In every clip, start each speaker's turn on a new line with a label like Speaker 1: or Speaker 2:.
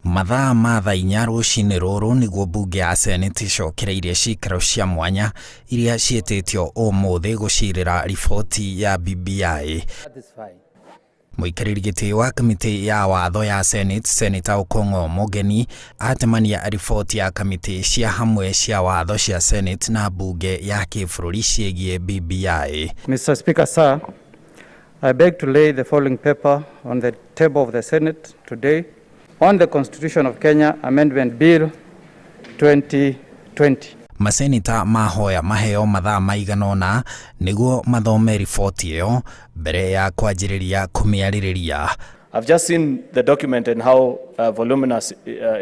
Speaker 1: Mathaa ma thaa inya rũcinĩ rũrũ nĩguo mbunge ya Senate icokereirie ciikaro cia mwanya iria ciĩtĩtio ũmũthĩ gũcirĩra riboti ya BBI. Mũikarĩri gĩtĩ wa kamĩtĩ ya watho ya Senate, Senator Okongo Omogeni, atemania riboti ya kamĩtĩ cia hamwe cia watho cia Senate na mbunge ya kĩbũrũri ciĩgiĩ BBI.
Speaker 2: Mr. Speaker, sir, I beg to lay the following paper on the table of the Senate today on the Constitution of Kenya Amendment Bill 2020.
Speaker 1: Masenita mahoya maheo mathaa maiganona nĩguo mathome riboti ĩyo mbere ya kwanjĩrĩria kũmĩarĩrĩria.
Speaker 3: I've just seen the document and how voluminous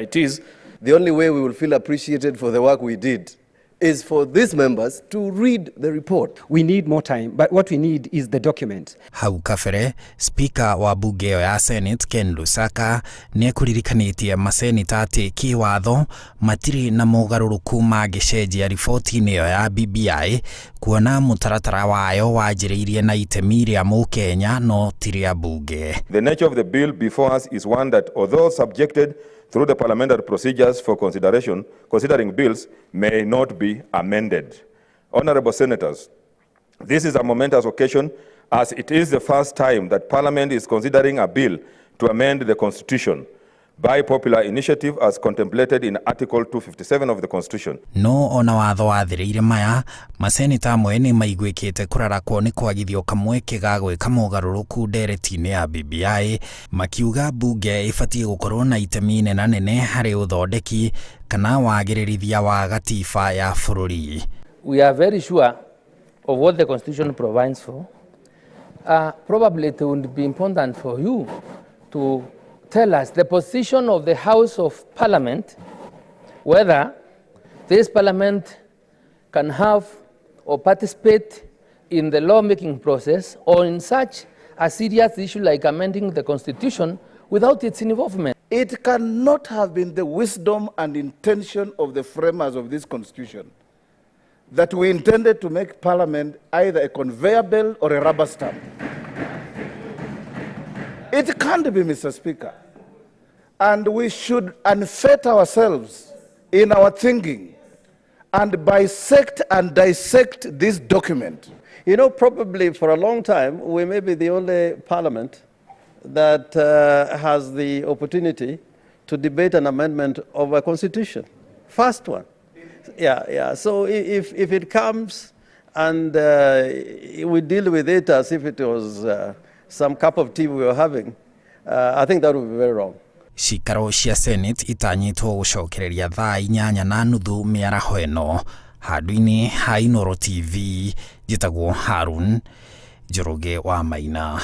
Speaker 3: it is.
Speaker 4: The only way we will feel appreciated for the work we did is for these members to read the report.
Speaker 5: We need more time, but what we need is the document.
Speaker 1: Hau kabere, Speaker wa bunge ya Senate Ken Lusaka nĩekũririkanĩtie masenita atĩ kĩwatho matirĩ na mogarũrũku mangĩcenjia riboti-inĩ ĩyo ya BBI kuona mũtaratara wayo wanjĩrĩirie na itemi rĩa Mũkenya no ti rĩa bunge.
Speaker 6: The nature of the bill before us is one that, although subjected through the parliamentary procedures for considering bills may not be amended. Honorable Senators, this is a momentous occasion as it is the first time that Parliament is considering a bill to amend the Constitution by popular initiative as contemplated in Article 257 of the Constitution.
Speaker 1: No ona watho wathĩrĩire maya, masenita amwe nĩ maiguĩkĩte kũrarakwo nĩ kwagithio kamweke ga gwĩka mogarũrũku ndereti-inĩ ya BBI, makiuga mbunge ĩbatiĩ gũkorwo na itemi nene harĩ ũthondeki kana wagĩrĩrithia wa gatiba ya bũrũri.
Speaker 7: We are very sure of what the Constitution provides for. Probably it would be important for you to tell us the position of the House of Parliament, whether this Parliament can have or participate in the lawmaking process or in such a serious issue like amending the Constitution without its involvement.
Speaker 8: It cannot have been the wisdom and intention of the framers of this Constitution that we intended to make Parliament either a conveyor belt or a rubber stamp. It can't be, Mr. Speaker. And we should unfet ourselves in our thinking and bisect and dissect this document.
Speaker 9: You know, probably for a long time, we may be the only parliament that has the opportunity to debate an amendment of a constitution. First one. Yeah. So if it comes and we deal with it as if it was some cup of tea we were having, I think that would be very wrong.
Speaker 1: Ciikaro cia Senate itanyitwo gũcokereria thaa 8:30 mĩaraho ĩno. Handũ-inĩ ha Inooro TV, njĩtagwo Harun Njoroge wa Maina.